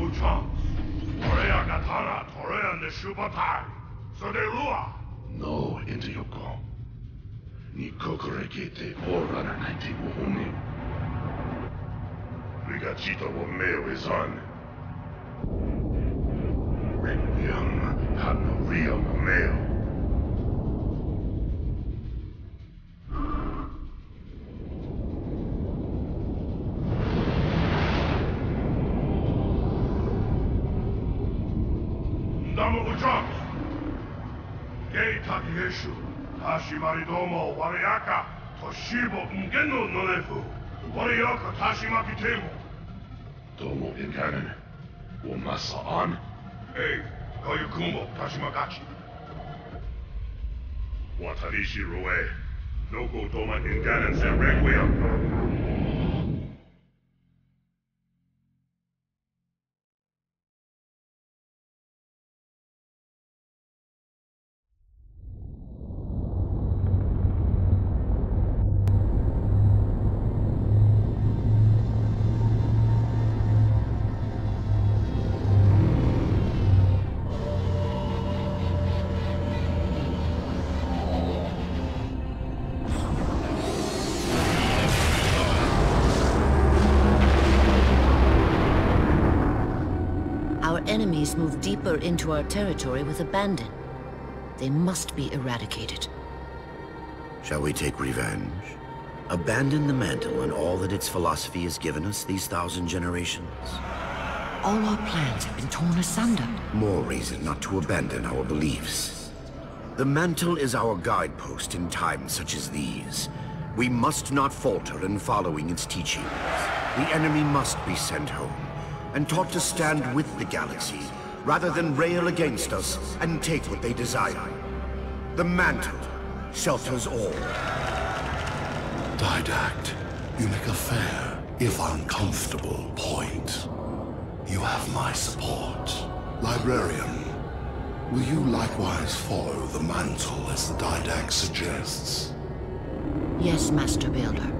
no chance. Korea Katana, Torea and the Shubatai. So they lua. No, Intayoko. Ni kokorekete Forerunner 90 Wuhumi. Rigachito wo meo is on. Requiem, had no real male. Mdama Ujams. Gei Takieshu. Tashimari domo wariaka. Toshibo Mgeno nonefu. Wariaka Tashimaki temo. Domo in cannon. Womasa on. Hey, Koyukumo Tashimagachi. Watarishi Rue. Nogo Doma in cannon and Requiem. Enemies move deeper into our territory with abandon. They must be eradicated. Shall we take revenge? Abandon the mantle and all that its philosophy has given us these 1,000 generations? All our plans have been torn asunder. More reason not to abandon our beliefs. The mantle is our guidepost in times such as these. We must not falter in following its teachings. The enemy must be sent home and taught to stand with the galaxy, rather than rail against us and take what they desire. The mantle shelters all. Didact, you make a fair, if uncomfortable, point. You have my support. Librarian, will you likewise follow the mantle as the Didact suggests? Yes, Master Builder.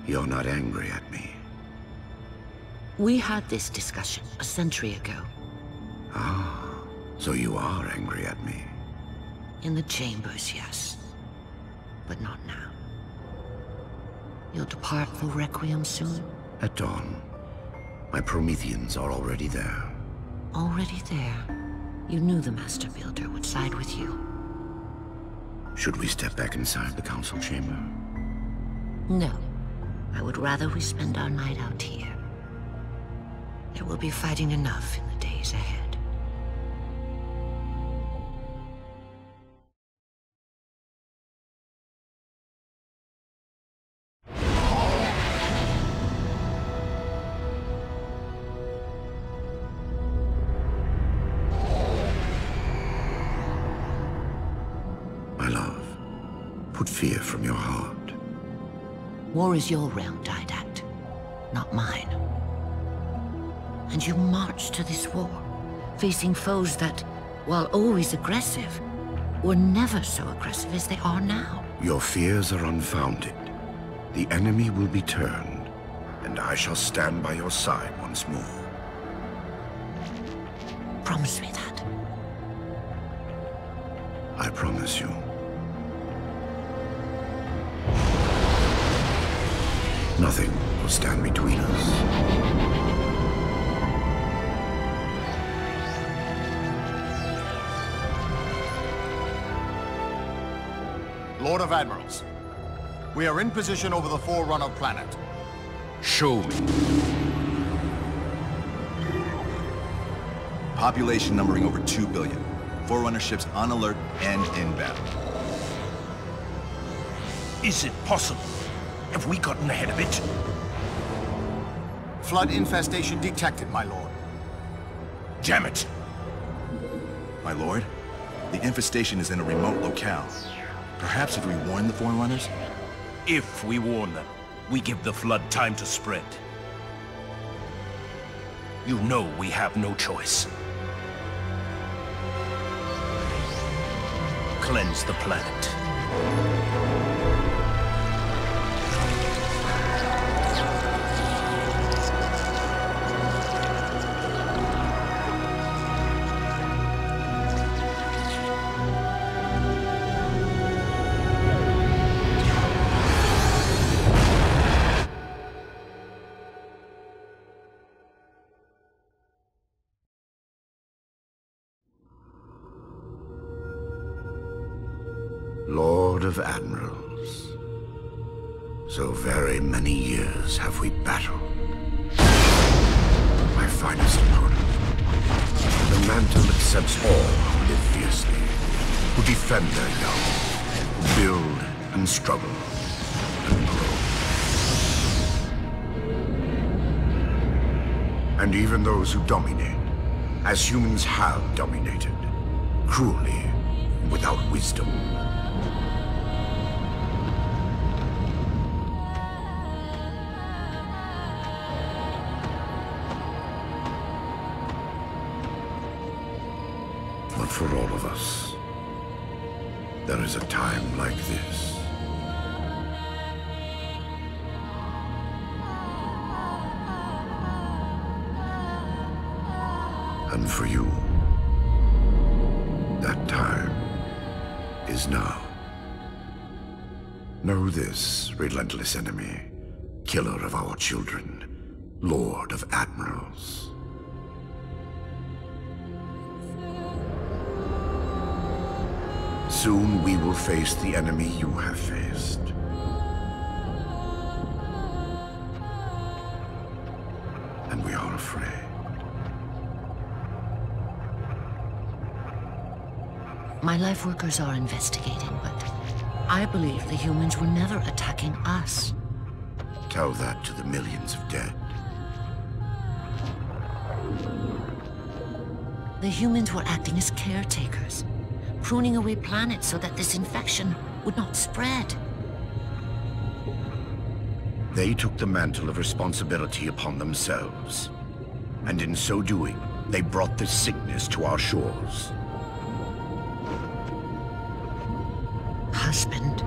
You're not angry at me. We had this discussion a century ago. Ah, so you are angry at me. In the chambers, yes. But not now. You'll depart for Requiem soon? At dawn. My Prometheans are already there. Already there? You knew the Master Builder would side with you. Should we step back inside the council chamber? No. I would rather we spend our night out here. There will be fighting enough in the days ahead. My love, put fear from your heart. War is your realm, Didact, not mine. And you marched to this war, facing foes that, while always aggressive, were never so aggressive as they are now. Your fears are unfounded. The enemy will be turned, and I shall stand by your side once more. Promise me that. I promise you. Nothing will stand between us. Lord of Admirals, we are in position over the Forerunner planet. Show me. Population numbering over 2 billion. Forerunner ships on alert and inbound. Is it possible? Have we gotten ahead of it? Flood infestation detected, my lord. Damn it! My lord, the infestation is in a remote locale. Perhaps if we warn the Forerunners? If we warn them, we give the flood time to spread. You know we have no choice. cleanse the planet. Lord of Admirals, so very many years have we battled. My finest opponent. The mantle accepts all who live fiercely, who defend their young, who build and struggle and grow. And even those who dominate, as humans have dominated, cruelly, without wisdom. But for all of us, there is a time like this. And for you, that time is now. Know this, relentless enemy, killer of our children, Lord of Admirals. Soon we will face the enemy you have faced. And we are afraid. My life workers are investigating, but I believe the humans were never attacking us. Tell that to the millions of dead. The humans were acting as caretakers, pruning away planets so that this infection would not spread. They took the mantle of responsibility upon themselves. And in so doing, they brought this sickness to our shores. Husband.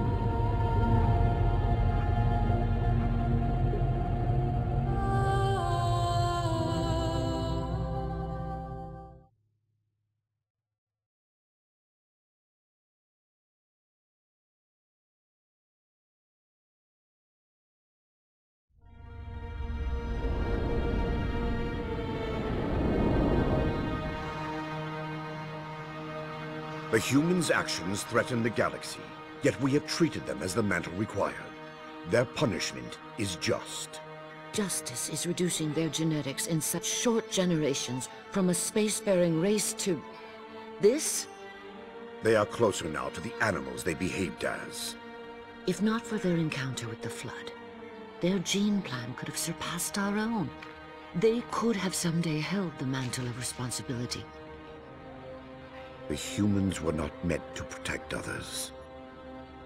The humans' actions threaten the galaxy, yet we have treated them as the mantle required. Their punishment is just. Justice is reducing their genetics in such short generations from a spacefaring race to... this? They are closer now to the animals they behaved as. If not for their encounter with the Flood, their gene plan could have surpassed our own. They could have someday held the mantle of responsibility. The humans were not meant to protect others.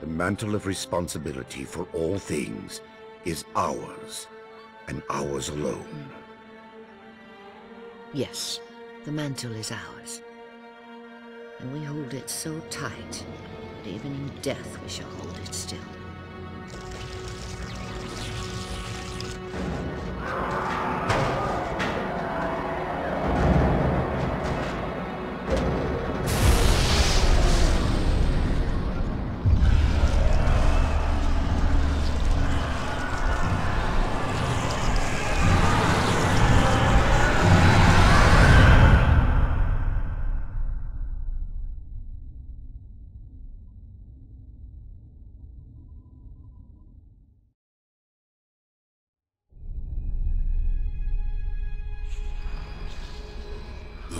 The mantle of responsibility for all things is ours, and ours alone. Yes, the mantle is ours. And we hold it so tight that even in death we shall hold it still.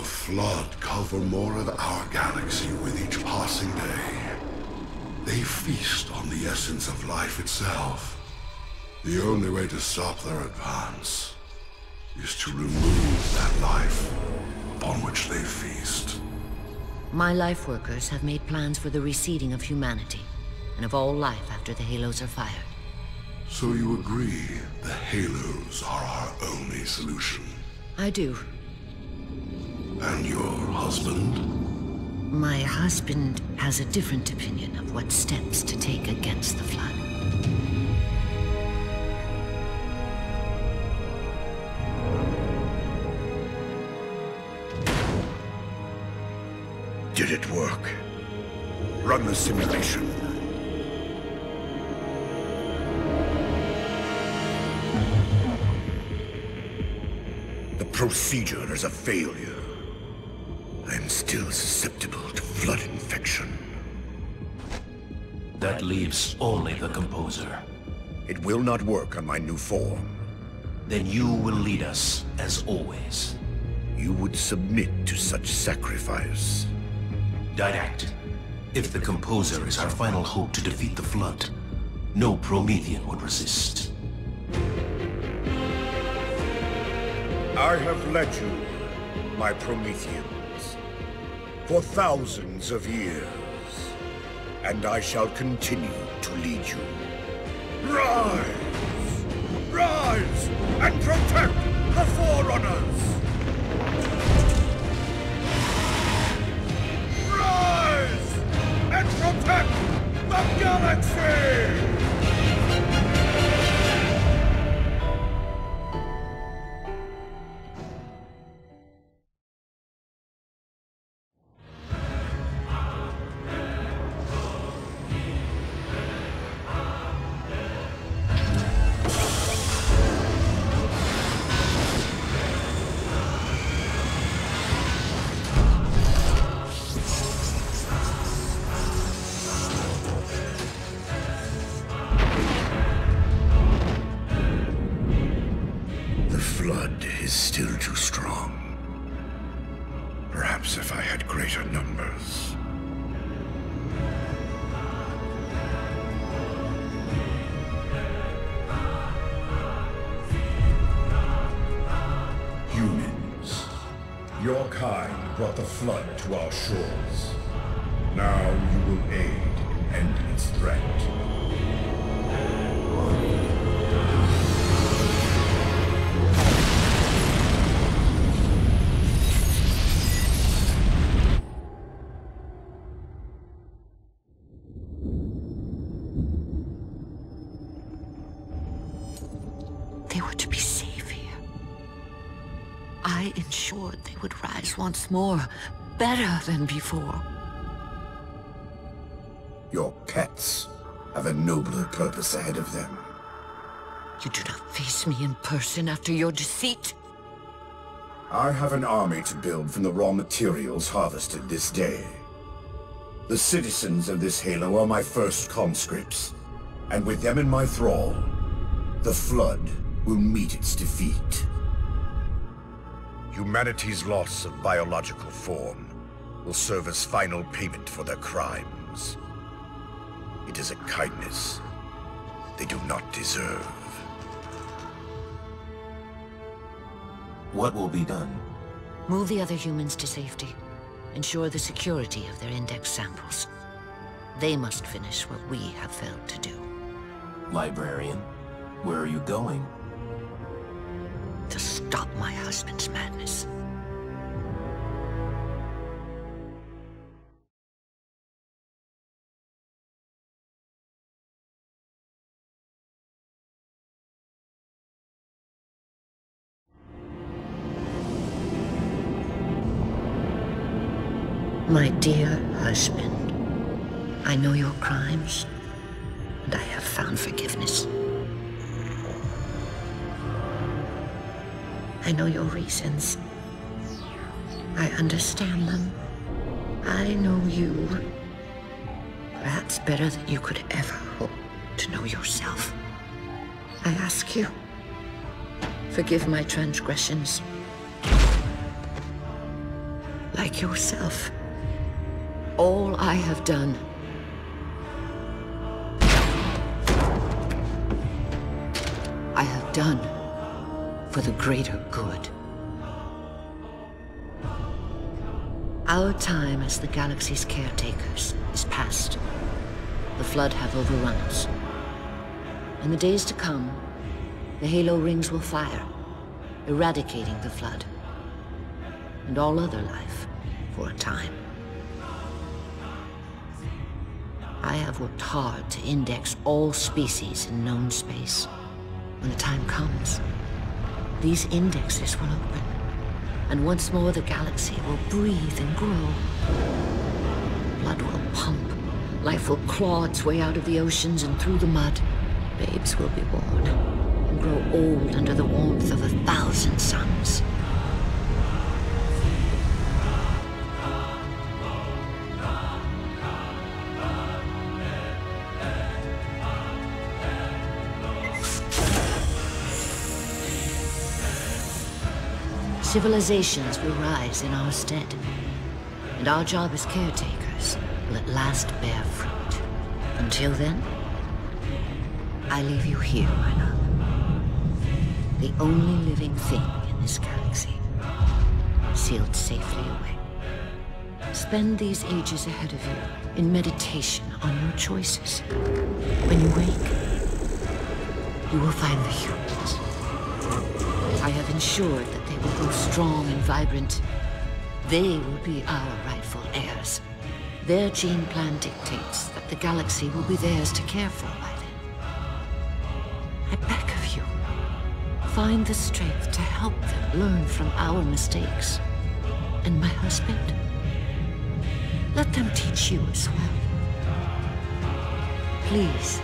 Flood cover more of our galaxy with each passing day. They feast on the essence of life itself. The only way to stop their advance is to remove that life upon which they feast. My life workers have made plans for the reseeding of humanity, and of all life after the halos are fired. So you agree the halos are our only solution? I do. And your husband? My husband has a different opinion of what steps to take against the Flood. Did it work? Run the simulation. The procedure is a failure. I am still susceptible to Flood infection. That leaves only the Composer. It will not work on my new form. Then you will lead us, as always. You would submit to such sacrifice. Didact. If the Composer is our final hope to defeat the Flood, no Promethean would resist. I have led you, my Prometheans, for thousands of years, and I shall continue to lead you. Rise! Rise and protect the Forerunners! Rise and protect the galaxy! If I had greater numbers. Humans, your kind brought the Flood to our shores. Now you will aid in ending its threat. I ensured they would rise once more, better than before. Your pets have a nobler purpose ahead of them. You do not face me in person after your deceit. I have an army to build from the raw materials harvested this day. The citizens of this Halo are my first conscripts, and with them in my thrall, the Flood will meet its defeat. Humanity's loss of biological form will serve as final payment for their crimes. It is a kindness they do not deserve. What will be done? Move the other humans to safety. Ensure the security of their index samples. They must finish what we have failed to do. Librarian, where are you going? To stop my husband's madness. My dear husband, I know your crimes, and I have found forgiveness. I know your reasons. I understand them. I know you. Perhaps better than you could ever hope to know yourself. I ask you, forgive my transgressions. Like yourself, all I have done I have done for the greater good. Our time as the galaxy's caretakers is past. The Flood have overrun us. In the days to come, the Halo rings will fire, eradicating the Flood and all other life for a time. I have worked hard to index all species in known space. When the time comes, these indexes will open, and once more the galaxy will breathe and grow. Blood will pump, life will claw its way out of the oceans and through the mud. Babes will be born, and grow old under the warmth of 1,000 suns. Civilizations will rise in our stead, and our job as caretakers will at last bear fruit. Until then, I leave you here, my love. The only living thing in this galaxy, sealed safely away. Spend these ages ahead of you in meditation on your choices. When you wake, you will find the humans. I have ensured that they will grow strong and vibrant. They will be our rightful heirs. Their gene plan dictates that the galaxy will be theirs to care for by then. I beg of you, find the strength to help them learn from our mistakes. And my husband, let them teach you as well. Please,